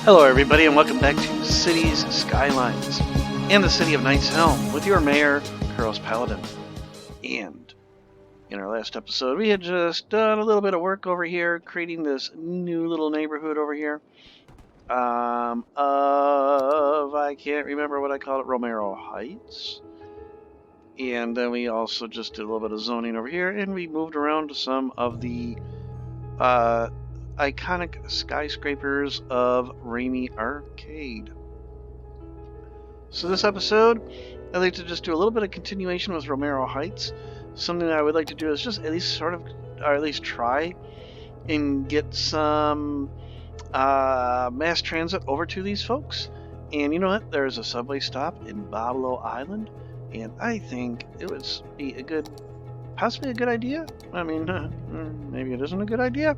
Hello everybody and welcome back to Cities Skylines in the city of Helm with your mayor, Carlos Paladin. And in our last episode we had just done a little bit of work over here creating this new little neighborhood over here I can't remember what I called it, Romero Heights. And then we also just did a little bit of zoning over here and we moved around to some of the iconic skyscrapers of Ramey Arcade. So this episode, I'd like to just do a little bit of continuation with Romero Heights. Something that I would like to do is just at least or at least try and get some mass transit over to these folks. And you know what? There's a subway stop in Bablo Island, and I think it would be possibly a good idea. I mean, maybe it isn't a good idea.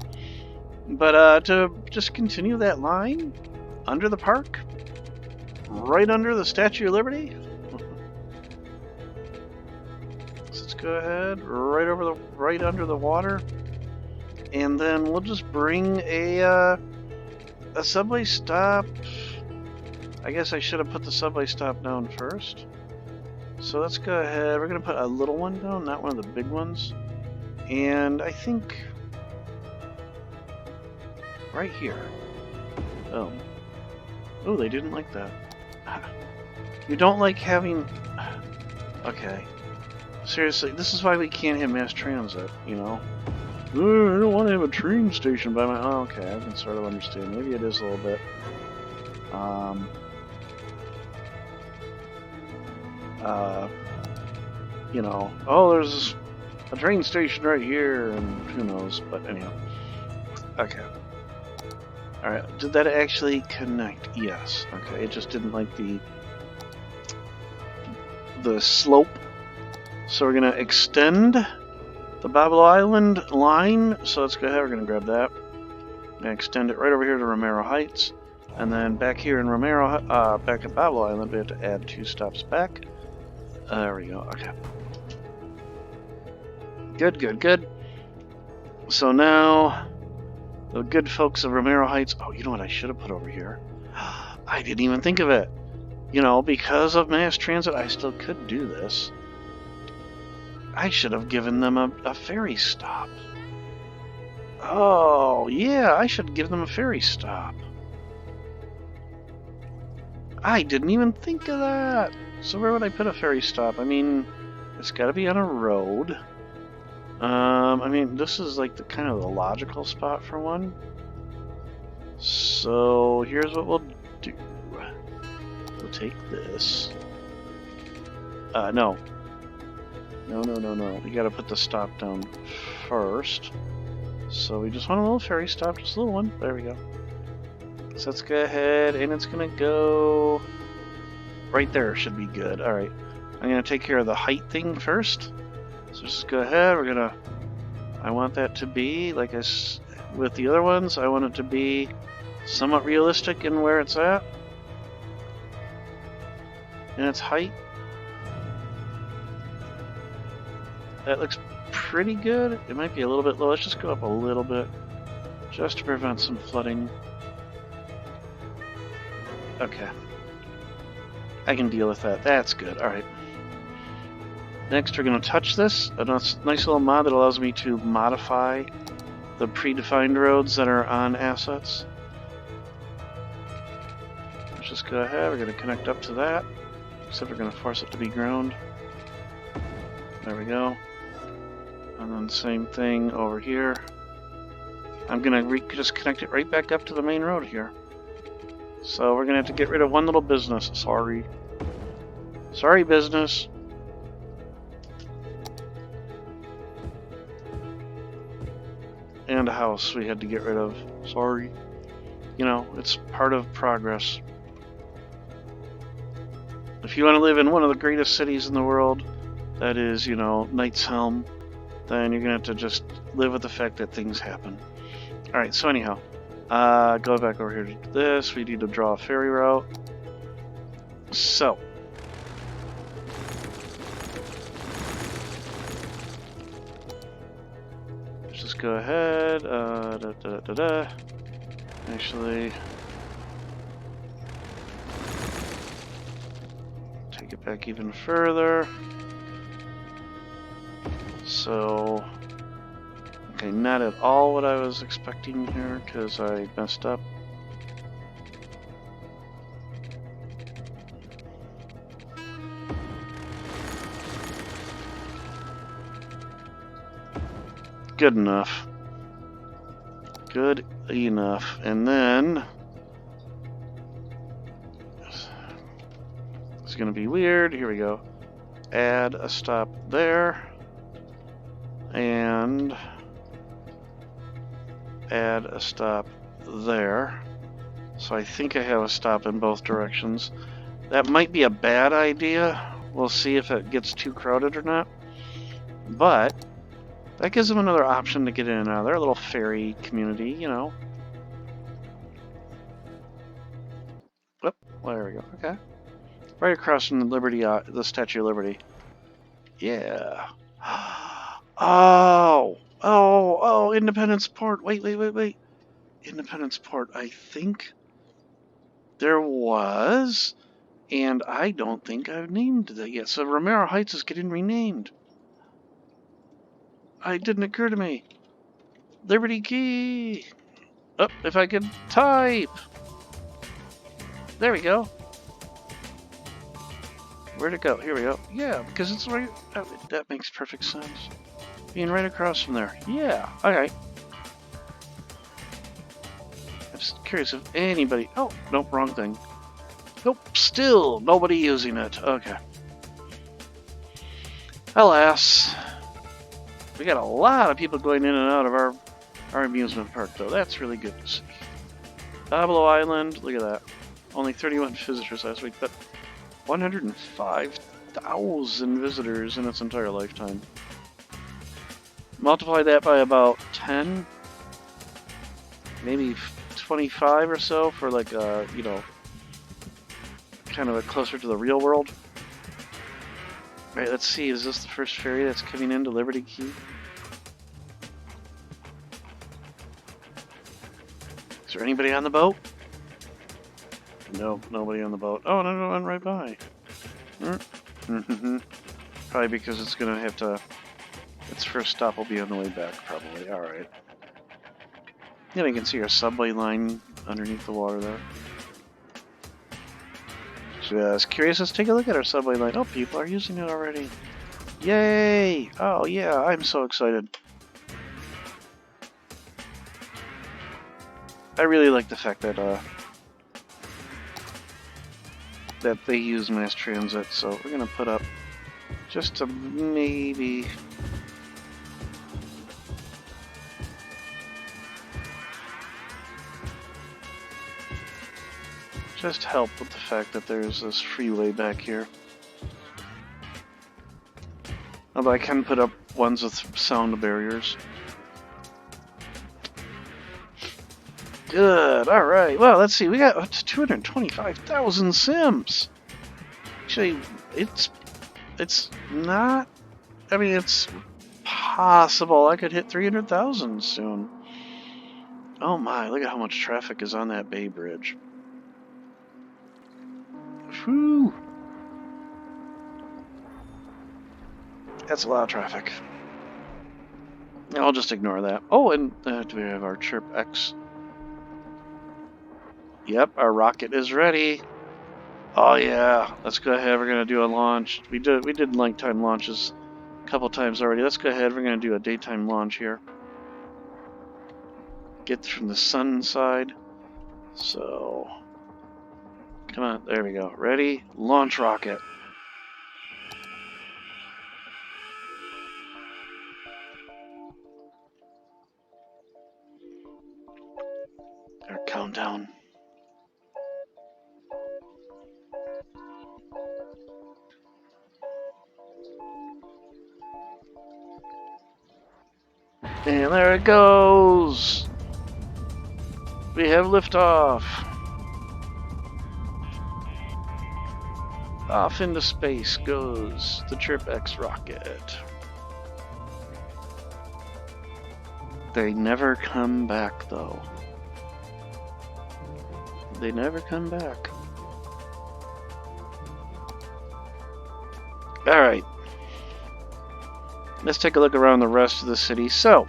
But to just continue that line under the park, right under the Statue of Liberty. So let's go ahead, right under the water, and then we'll just bring a subway stop. I guess I should have put the subway stop down first. So let's go ahead. We're gonna put a little one down, not one of the big ones, and I think right here. Oh, they didn't like that. You don't like having... Okay. Seriously, this is why we can't have mass transit, you know? I don't want to have a train station by my... Oh, okay, I can sort of understand. Maybe it is a little bit. You know, oh, there's a train station right here, and who knows, but anyhow. Okay. Alright, did that actually connect? Yes. Okay, it just didn't like the slope. So we're going to extend the Bablo Island line. So let's go ahead, we're going to grab that. And extend it right over here to Romero Heights. And then back here in back at Bablo Island, we have to add 2 stops back. There we go, okay. Good. So now... the good folks of Romero Heights... Oh, you know what I should have put over here? I didn't even think of it. You know, because of mass transit, I still could do this. I should have given them a ferry stop. Oh, yeah, I should give them a ferry stop. I didn't even think of that. So where would I put a ferry stop? I mean, it's got to be on a road. I mean, this is like the kind of the logical spot for one. So here's what we'll do. We'll take this. No. We gotta put the stop down first. So we just want a little ferry stop, just a little one. There we go. So let's go ahead, and it's gonna go right there. Should be good. All right. I'm gonna take care of the height thing first. So just go ahead, I want that to be, like with the other ones, I want it to be somewhat realistic in where it's at. And its height. That looks pretty good. It might be a little bit low. Let's just go up a little bit, just to prevent some flooding. Okay. I can deal with that. That's good. Alright. Next, we're going to touch this. A nice little mod that allows me to modify the predefined roads that are on assets. Let's just go ahead. We're going to connect up to that. Except we're going to force it to be ground. There we go. And then same thing over here. I'm going to just connect it right back up to the main road here. So we're going to have to get rid of one little business. Sorry. Sorry, business. And a house we had to get rid of. Sorry. You know, it's part of progress. If you want to live in one of the greatest cities in the world, that is, you know, Helm, then you're going to have to just live with the fact that things happen. Alright, so anyhow, go back over here to this. We need to draw a ferry route. So, let's go ahead. Actually, it back even further. So, okay, not at all what I was expecting here because I messed up. Good enough. Good enough. And then it's going to be weird. Here we go. Add a stop there. And add a stop there. So I think I have a stop in both directions. That might be a bad idea. We'll see if it gets too crowded or not. But that gives them another option to get in and out of there. A little ferry community, you know. Oh, well, there we go. Okay. Right across from the Liberty, the Statue of Liberty. Yeah. Oh, Independence Port. Wait. Independence Port, I think there was, and I don't think I've named that yet. So Romero Heights is getting renamed. It didn't occur to me. Liberty Quay. Oh, if I could type. There we go. Where'd it go? Here we go. Yeah, because it's right. Oh, that makes perfect sense. Being right across from there. Yeah. Okay. I'm just curious if anybody. Oh, nope, wrong thing. Nope, still nobody using it. Okay. Alas. We got a lot of people going in and out of our amusement park, though. That's really good to see. Pablo Island, look at that. Only 31 visitors last week, but 105,000 visitors in its entire lifetime. Multiply that by about 10, maybe 25 or so for like you know, kind of closer to the real world. Right, let's see, is this the first ferry that's coming into Liberty Quay? Is there anybody on the boat? Nope, nobody on the boat. Oh, no, one right by. Probably because it's gonna have to. Its first stop will be on the way back, probably. Alright. Yeah, you can see our subway line underneath the water there. Just curious, let's take a look at our subway line. Oh, people are using it already. Yay! Oh, yeah, I'm so excited. I really like the fact that, that they use mass transit, so we're gonna put up just to maybe just help with the fact that there's this freeway back here. Although I can put up ones with sound barriers. Good, alright. Well, let's see, we got up to 225,000 sims. Actually, it's not, I mean, it's possible I could hit 300,000 soon. Oh my, look at how much traffic is on that Bay Bridge. Whew. That's a lot of traffic. I'll just ignore that. Oh, and do we have our Chirp X? Yep, our rocket is ready. Oh yeah, let's go ahead. We're gonna do a launch. We did nighttime launches a couple times already. Let's go ahead. We're gonna do a daytime launch here. Get from the sun side. So, come on. There we go. Ready? Launch rocket. Our countdown. And there it goes! We have liftoff! Off into space goes the Chirp X rocket. They never come back, though. They never come back. Alright. Let's take a look around the rest of the city. So,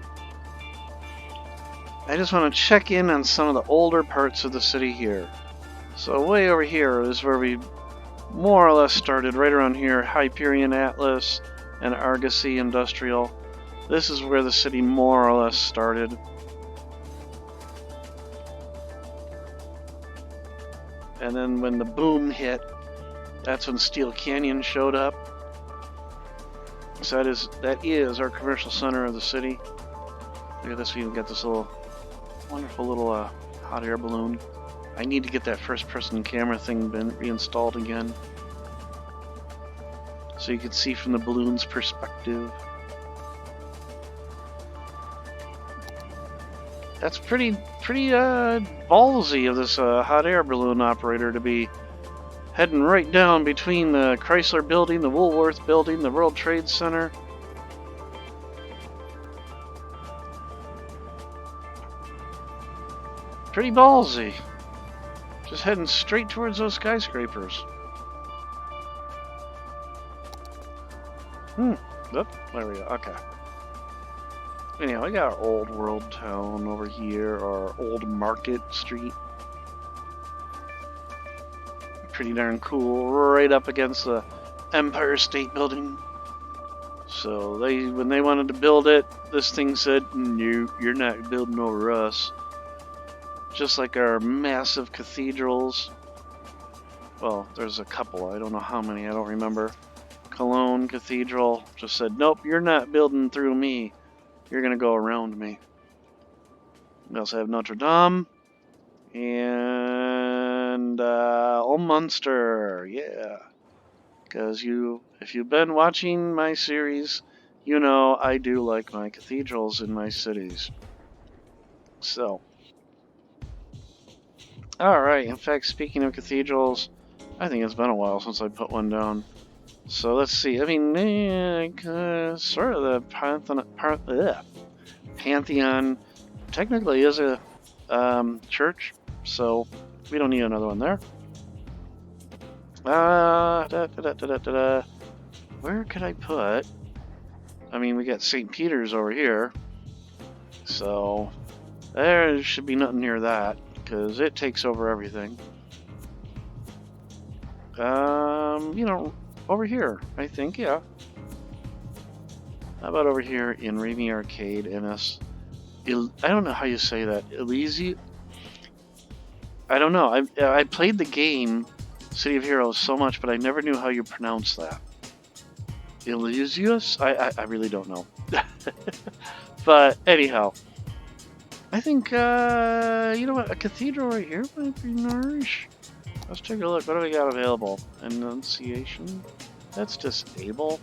I just want to check in on some of the older parts of the city here. So way over here is where we more or less started, right around here, Hyperion Atlas and Argosy Industrial. This is where the city more or less started. And then when the boom hit, that's when Steel Canyon showed up. So that is our commercial center of the city. Look at this, we even got this wonderful little hot air balloon. I need to get that first-person camera thing reinstalled again, so you can see from the balloon's perspective. That's pretty ballsy of this hot air balloon operator to be heading right down between the Chrysler building, the Woolworth building, the World Trade Center. Pretty ballsy. Just heading straight towards those skyscrapers. Oop, there we go. Okay. Anyhow, we got our old world town over here, our old market street. Pretty darn cool, right up against the Empire State Building. So when they wanted to build it, this thing said, "No, you're not building over us." Just like our massive cathedrals. Well, there's a couple. I don't know how many. I don't remember. Cologne Cathedral just said, "Nope, you're not building through me. You're going to go around me." We also have Notre Dame. And Old Munster. Yeah. Because if you've been watching my series, you know I do like my cathedrals in my cities. So. Alright, in fact, speaking of cathedrals, I think it's been a while since I put one down. So let's see. I mean, sort of the Pantheon technically is a church, so we don't need another one there. Where could I put? I mean, we got St. Peter's over here, so there should be nothing near that, because it takes over everything. Over here, I think, yeah. How about over here in Romero Arcade, NS? I don't know how you say that. Elysium? I don't know. I played the game City of Heroes so much, but I never knew how you pronounce that. Elysius? I really don't know. But anyhow, I think, you know what, a cathedral right here might be nice. Let's take a look. What do we got available? Annunciation? That's disable.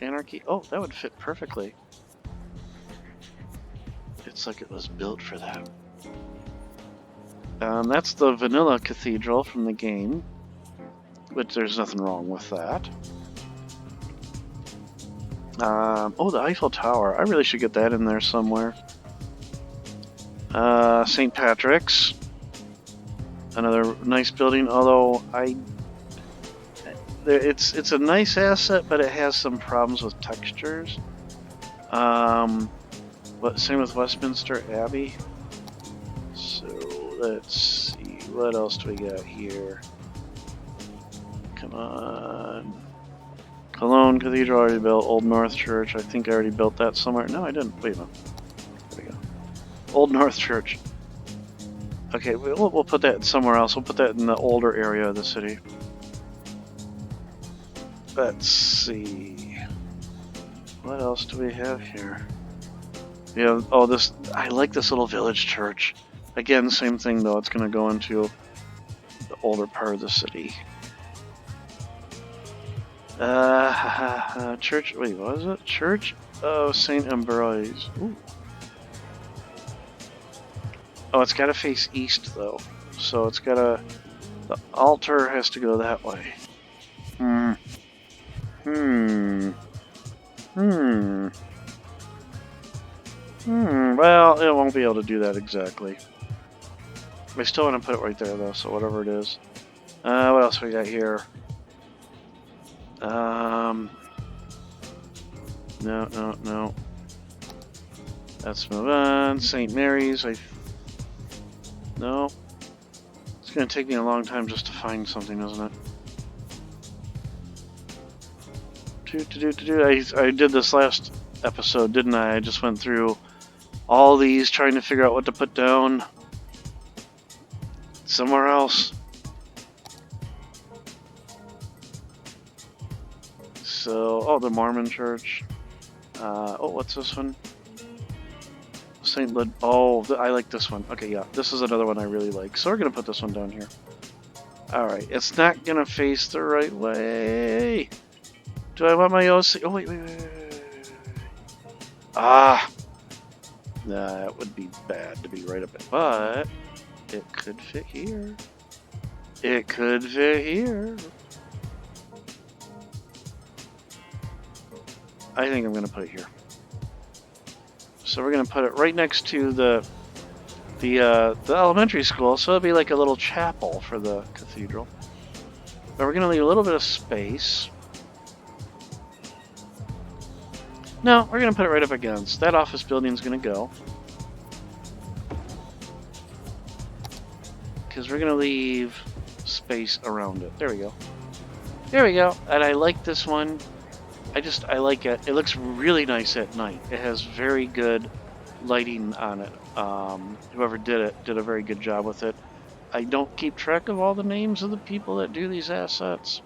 Anarchy? Oh, that would fit perfectly. It's like it was built for that. That's the vanilla cathedral from the game, which there's nothing wrong with that. Oh, the Eiffel Tower. I really should get that in there somewhere. St. Patrick's. Another nice building, although it's a nice asset, but it has some problems with textures. But same with Westminster Abbey. So let's see, what else do we got here? Come on. Cologne Cathedral already built. Old North Church. I think I already built that somewhere. No, I didn't. Wait a minute. There we go. Old North Church. Okay, we'll put that somewhere else. We'll put that in the older area of the city. Let's see. What else do we have here? Yeah. Oh, this. I like this little village church. Again, same thing though. It's going to go into the older part of the city. Church. Wait, what is it? Church of St. Ambroise. Ooh. Oh, it's got to face east though, so it's got to. The altar has to go that way. Well, it won't be able to do that exactly. I still want to put it right there though, so whatever it is. What else we got here? No. Let's move on. St. Mary's. No. It's going to take me a long time just to find something, isn't it? I did this last episode, didn't I? I just went through all these trying to figure out what to put down somewhere else. So, the Mormon church. What's this one? St. Lud. I like this one. Okay, yeah, this is another one I really like. So we're going to put this one down here. Alright, it's not going to face the right way. Do I want my OC? Oh, wait. Ah! That would be bad to be right up it. But it could fit here. It could fit here. I think I'm going to put it here. So we're going to put it right next to the elementary school, so it'll be like a little chapel for the cathedral. But we're going to leave a little bit of space. No, we're going to put it right up against. That office building's going to go. Because we're going to leave space around it. There we go. There we go. And I like this one. I like it. It looks really nice at night. It has very good lighting on it. Whoever did it did a very good job with it. I don't keep track of all the names of the people that do these assets.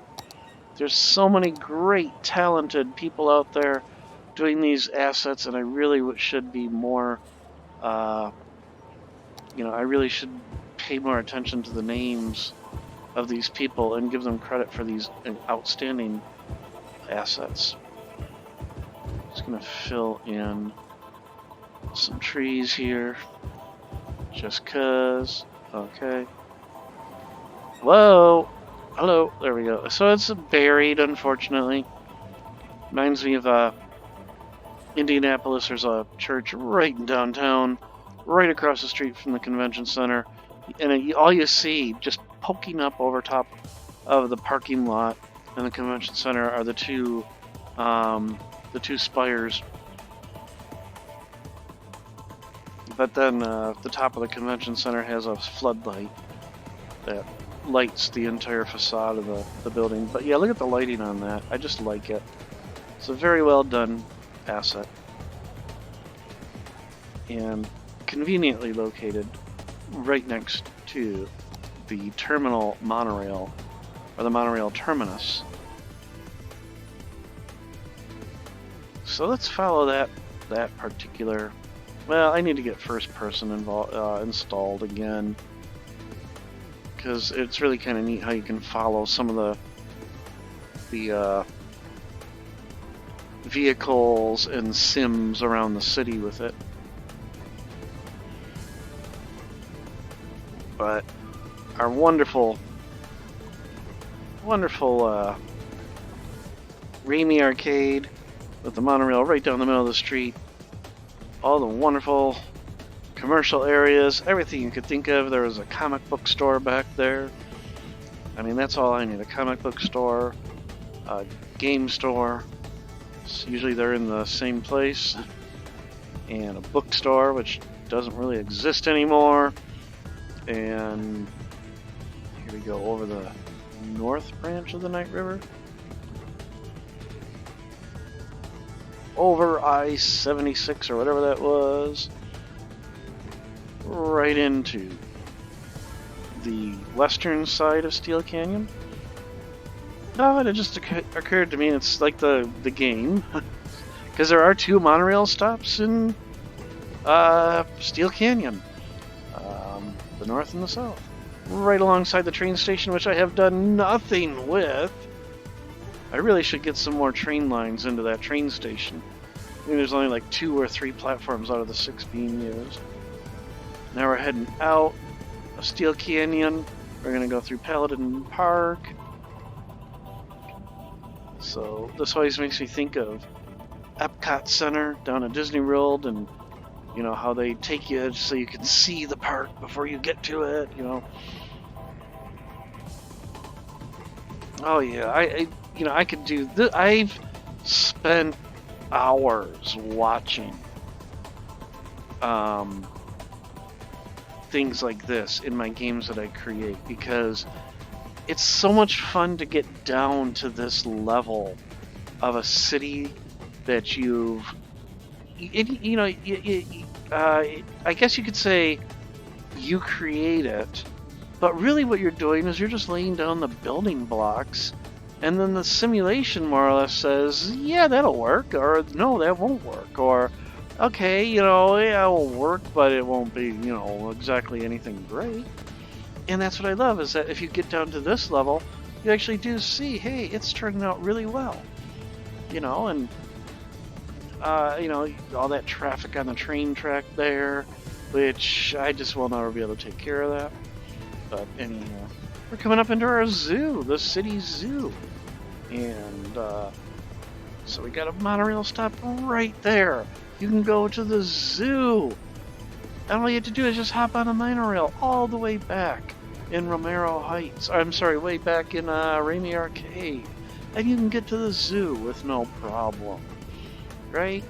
There's so many great, talented people out there doing these assets, and I really should be more, I really should pay more attention to the names of these people and give them credit for these outstanding assets. Just gonna fill in some trees here, just cause. Okay. Whoa! Hello, there we go. So it's buried, unfortunately. Reminds me of Indianapolis. There's a church right in downtown, right across the street from the convention center, and all you see just poking up over top of the parking lot in the convention center are the two spires. But then the top of the convention center has a floodlight that lights the entire facade of the building. But yeah, look at the lighting on that. I just like it. It's a very well done asset. And conveniently located right next to the terminal monorail, or the monorail terminus. So let's follow that particular. Well, I need to get first person installed again, because it's really kind of neat how you can follow some of the vehicles and sims around the city with it. But our wonderful Ramey Arcade with the monorail right down the middle of the street. All the wonderful commercial areas, everything you could think of. There was a comic book store back there. I mean, that's all I need. A comic book store, a game store. So usually they're in the same place. And a bookstore, which doesn't really exist anymore. And here we go over the north branch of the Night River. Over I-76 or whatever that was, right into the western side of Steel Canyon. Oh, and it just occurred to me it's like the game, because there are two monorail stops in Steel Canyon, the north and the south, right alongside the train station, which I have done nothing with. I really should get some more train lines into that train station. I think there's only like 2 or 3 platforms out of the 6 being used. Now we're heading out of Steel Canyon. We're going to go through Paladin Park. So this always makes me think of Epcot Center down at Disney World, and you know how they take you so you can see the park before you get to it, you know. Oh yeah, you know, I could do this. I've spent hours watching things like this in my games that I create, because it's so much fun to get down to this level of a city that you've, you know, I guess you could say you create it, but really what you're doing is you're just laying down the building blocks, and then the simulation more or less says, yeah, that'll work, or no, that won't work, or okay, you know, yeah, it will work, but it won't be, you know, exactly anything great. And that's what I love, is that if you get down to this level, you actually do see, hey, it's turning out really well. You know, and, you know, all that traffic on the train track there, which I just will never be able to take care of that. But anyhow, we're coming up into our zoo, the city zoo. And, so we got a monorail stop right there. You can go to the zoo. And all you have to do is just hop on a monorail all the way back in Romero Heights. I'm sorry, way back in Ramey Arcade. And you can get to the zoo with no problem. Right?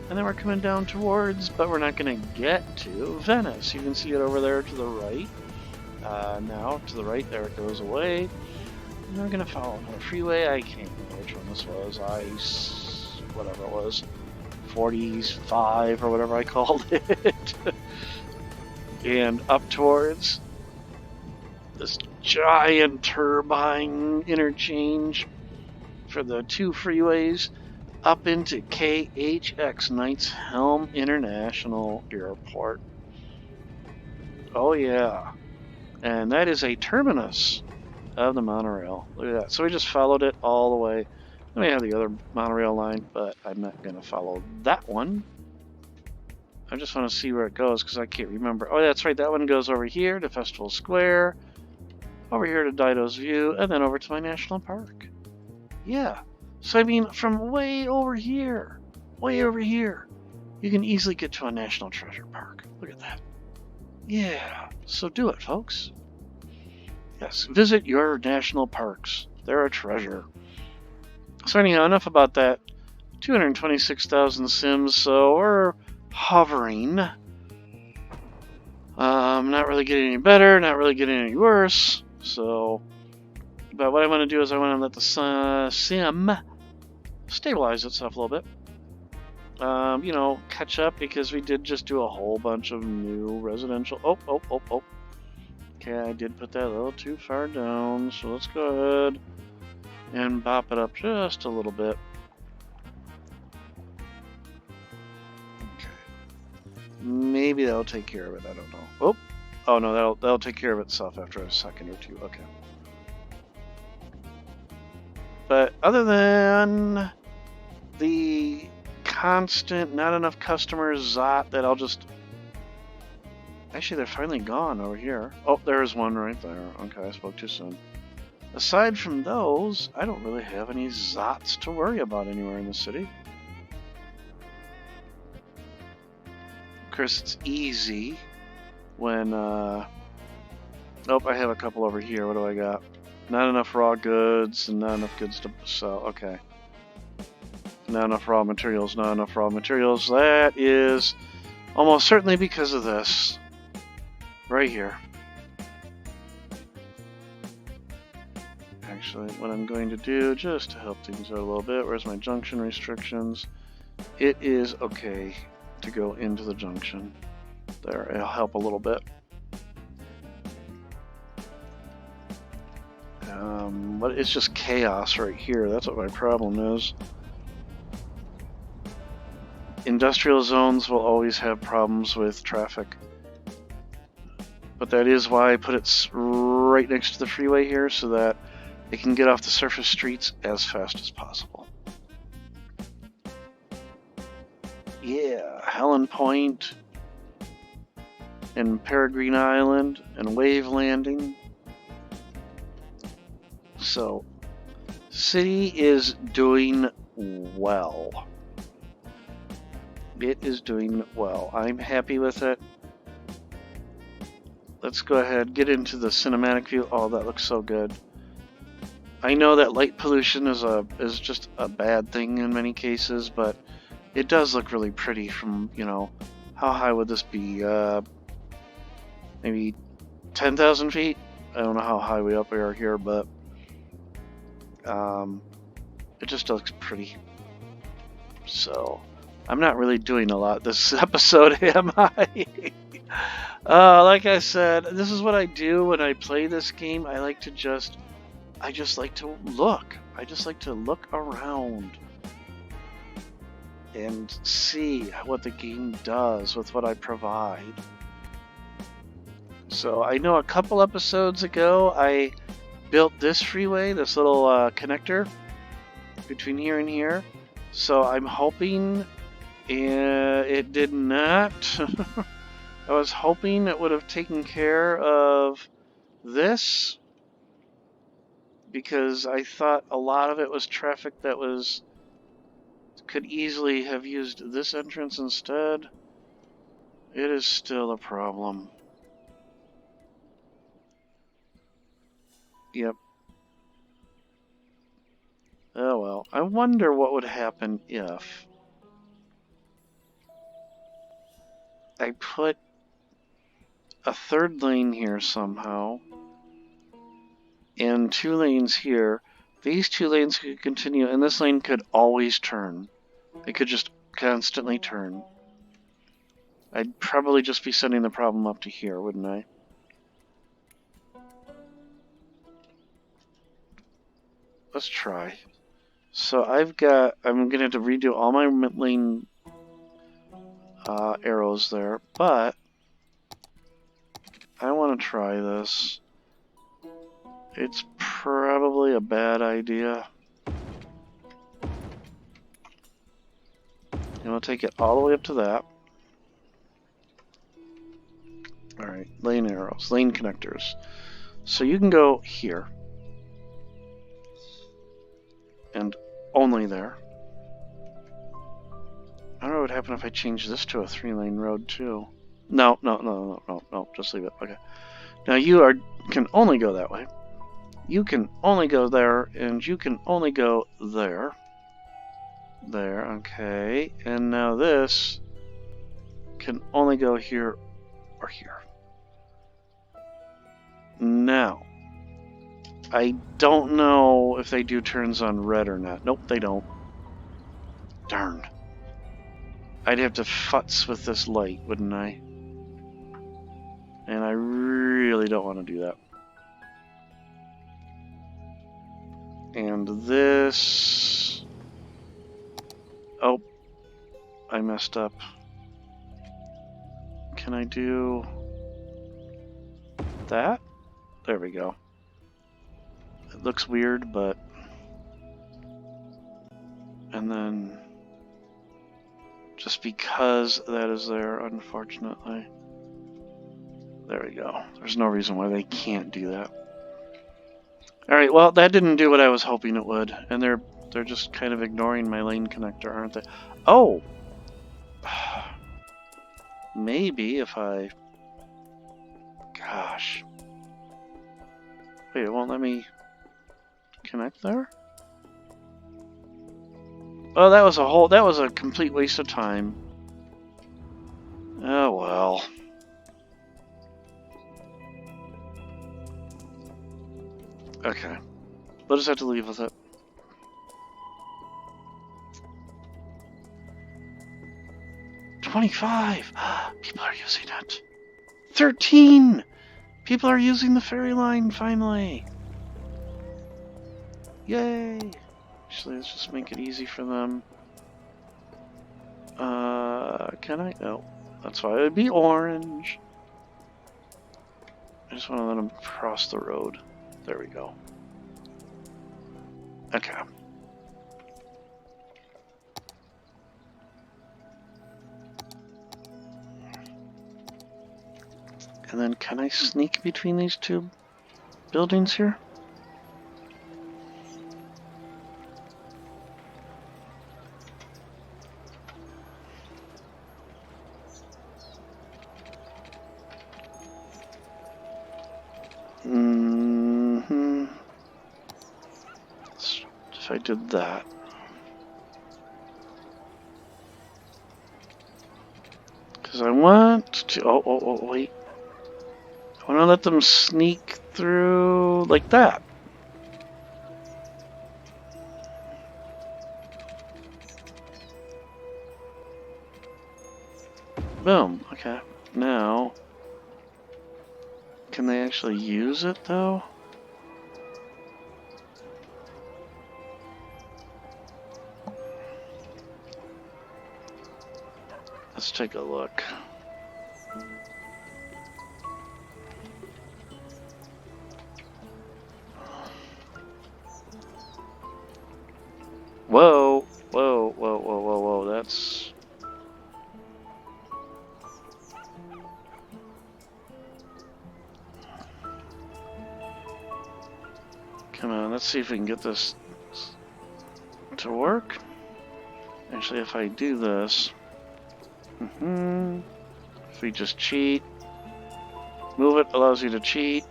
And then we're coming down towards, but we're not going to get to Venice. You can see it over there to the right. Now, to the right, there it goes away. And we're going to follow another freeway. I can't remember which one this was. Whatever it was. 45 or whatever I called it. And up towards this giant turbine interchange for the two freeways up into KHX Knights Helm International Airport. Oh yeah. And that is a terminus of the monorail. Look at that. So we just followed it all the way. Then we have the other monorail line, but I'm not going to follow that one. I just want to see where it goes, because I can't remember. Oh, that's right. That one goes over here to Festival Square, over here to Dido's View, and then over to my national park. Yeah. So, I mean, from way over here, you can easily get to a National Treasure Park. Look at that. Yeah. So do it, folks. Yes. Visit your national parks. They're a treasure. So anyhow, enough about that. 226,000 sims, so we're hovering. Not really getting any better, not really getting any worse. So, but what I want to do is I want to let the sim stabilize itself a little bit. You know, catch up, because we did just do a whole bunch of new residential. Oh. Okay, I did put that a little too far down, so let's go ahead and bop it up just a little bit. Okay. Maybe that'll take care of it, I don't know. Oh no, that'll take care of itself after a second or two. Okay. But other than the constant not enough customers zot that I'll just... Actually, they're finally gone over here. Oh, there's one right there. Okay, I spoke too soon. Aside from those, I don't really have any zots to worry about anywhere in the city. Of course, it's easy when... Oh, I have a couple over here. What do I got? Not enough raw goods and not enough goods to sell. Okay. Not enough raw materials, not enough raw materials. That is almost certainly because of this. Right here. Actually, what I'm going to do, just to help things out a little bit, where's my junction restrictions? It is okay to go into the junction. There, it'll help a little bit. But it's just chaos right here. That's what my problem is. Industrial zones will always have problems with traffic. But that is why I put it right next to the freeway here, so that it can get off the surface streets as fast as possible. Yeah, Helen Point and Peregrine Island and Wave Landing. So, city is doing well. It is doing well. I'm happy with it. Let's go ahead, get into the cinematic view. Oh, that looks so good. I know that light pollution is just a bad thing in many cases, but it does look really pretty from, you know, how high would this be? Maybe 10,000 feet? I don't know how high we up we are here, but it just looks pretty. So I'm not really doing a lot this episode, am I? Like I said, this is what I do when I play this game. I just like to look. I just like to look around and see what the game does with what I provide. So I know a couple episodes ago I built this freeway, this little connector between here and here. So I'm hoping it did not. I was hoping it would have taken care of this, because I thought a lot of it was traffic that could easily have used this entrance instead. It is still a problem. Yep. Oh well. I wonder what would happen if I put a third lane here somehow and 2 lanes here. These 2 lanes could continue, and this lane could always turn. It could just constantly turn. I'd probably just be sending the problem up to here, wouldn't I? Let's try. So I'm gonna have to redo all my lane arrows there, but I want to try this. It's probably a bad idea. And we'll take it all the way up to that. Alright, lane arrows, lane connectors. So you can go here. And only there. I don't know what would happen if I change this to a 3-lane road too. No, just leave it. Okay. Now you can only go that way. You can only go there, and you can only go there. There, okay. And now this can only go here or here. Now, I don't know if they do turns on red or not. Nope, they don't. Darn. I'd have to futz with this light, wouldn't I? And I really don't want to do that. And this... Oh, I messed up. Can I do that? There we go. It looks weird, but... And then... Just because that is there, unfortunately. There we go. There's no reason why they can't do that. Alright, well, that didn't do what I was hoping it would. And they're just kind of ignoring my lane connector, aren't they? Oh! Maybe if I... Gosh. Wait, it won't let me connect there? Oh, that was a complete waste of time. Oh well. Okay. We'll just have to leave with it. $25! People are using it. 13! People are using the ferry line, finally! Yay! Actually, let's just make it easy for them. Can I? No. That's why it would be orange. I just want to let them cross the road. There we go. Okay. And then can I sneak between these 2 buildings here? Mm-hmm. I did that. Because I want to... Oh, wait. I want to let them sneak through like that. Boom. Okay. Now, can they actually use it though? Let's take a look. Whoa, whoa, whoa, whoa, whoa, whoa, that's... Come on, let's see if we can get this to work. Actually, if I do this... If we just cheat... Move it allows you to cheat.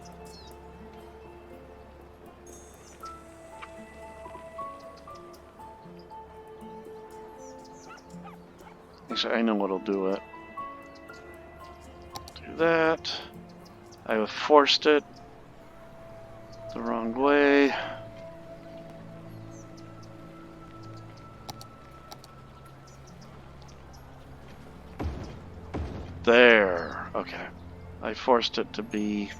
Actually, I know what'll do it. Do that. I have forced it the wrong way. There. Okay. I forced it to be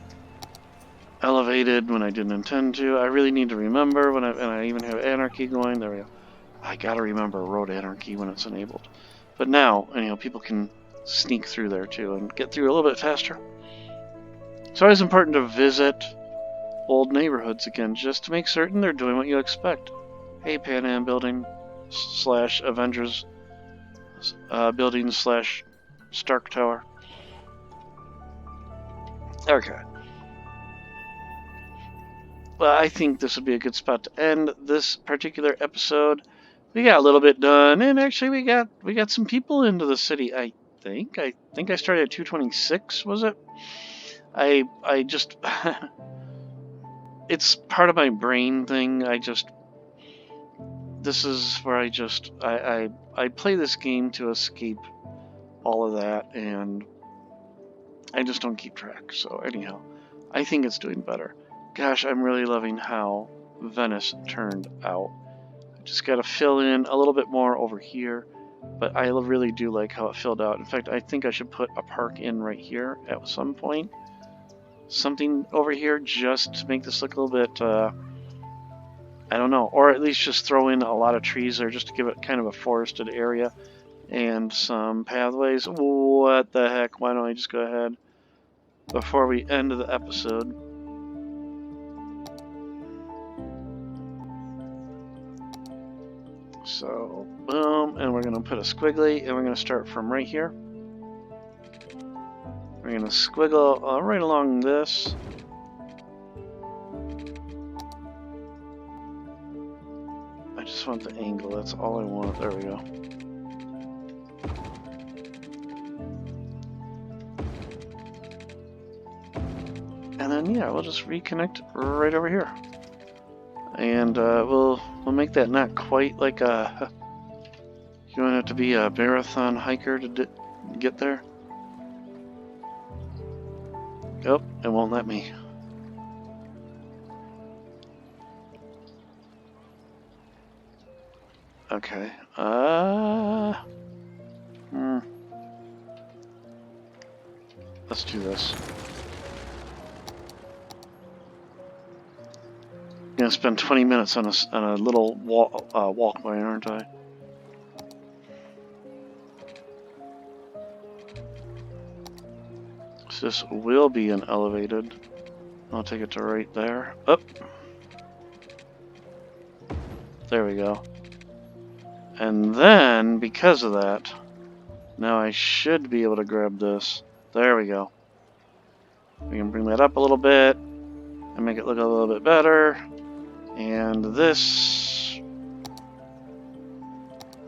elevated when I didn't intend to. I really need to remember when and I even have anarchy going. There we go. I gotta remember road anarchy when it's enabled. But now, you know, people can sneak through there too and get through a little bit faster. It's always important to visit old neighborhoods again, just to make certain they're doing what you expect. Hey, Pan Am building / Avengers building / Stark Tower. Okay. Well, I think this would be a good spot to end this particular episode. We got a little bit done, and actually we got some people into the city. I think I started at 226. Was it? I just it's part of my brain thing. This is where I play this game to escape all of that, and I just don't keep track. So anyhow, I think it's doing better. Gosh, I'm really loving how Venice turned out. I just got to fill in a little bit more over here, but I really do like how it filled out. In fact, I think I should put a park in right here at some point. Something over here just to make this look a little bit, I don't know, or at least just throw in a lot of trees there just to give it kind of a forested area and some pathways. What the heck? Why don't I just go ahead before we end the episode? So, boom, and we're going to put a squiggly, and we're going to start from right here. We're going to squiggle right along this. I just want the angle, that's all I want. There we go. And then, yeah, we'll just reconnect right over here. And we'll make that not quite like a... You don't have to be a marathon hiker to get there. Oh, it won't let me. Okay. Let's do this. I'm gonna spend 20 minutes on a little walkway, aren't I? So this will be an elevated. I'll take it to right there. Up. There we go. And then, because of that, now I should be able to grab this. There we go. We can bring that up a little bit and make it look a little bit better. And this...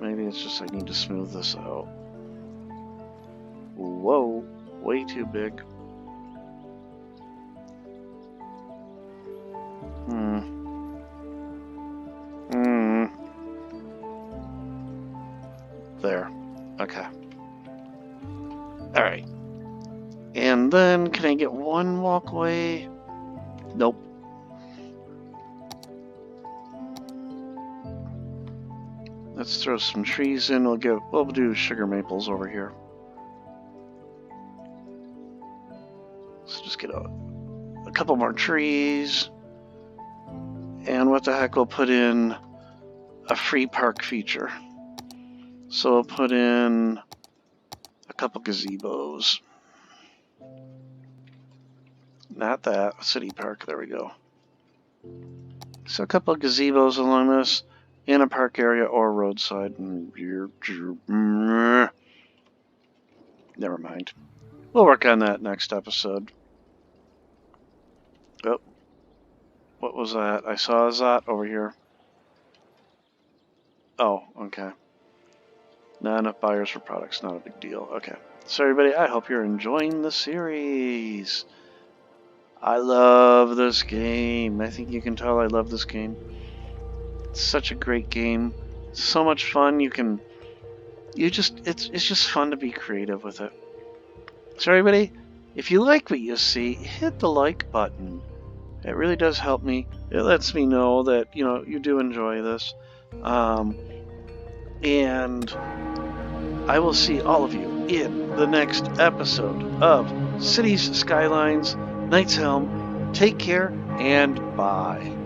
Maybe it's just I need to smooth this out. Whoa, way too big. Okay. Alright. And then, can I get one walkway? Nope. Let's throw some trees in. We'll do sugar maples over here. Let's just get a couple more trees. And what the heck, we'll put in a free park feature. So we'll put in a couple gazebos. Not that, city park, there we go. So a couple of gazebos along this, in a park area or roadside. Never mind. We'll work on that next episode. Oh, what was that? I saw that over here. Oh, okay. Not enough buyers for products, not a big deal. Okay. So everybody, I hope you're enjoying the series. I love this game. I think you can tell I love this game. It's such a great game. So much fun. It's just fun to be creative with it. So everybody, if you like what you see, hit the like button. It really does help me. It lets me know that, you do enjoy this. And I will see all of you in the next episode of Cities, Skylines, Knight's Helm. Take care and bye.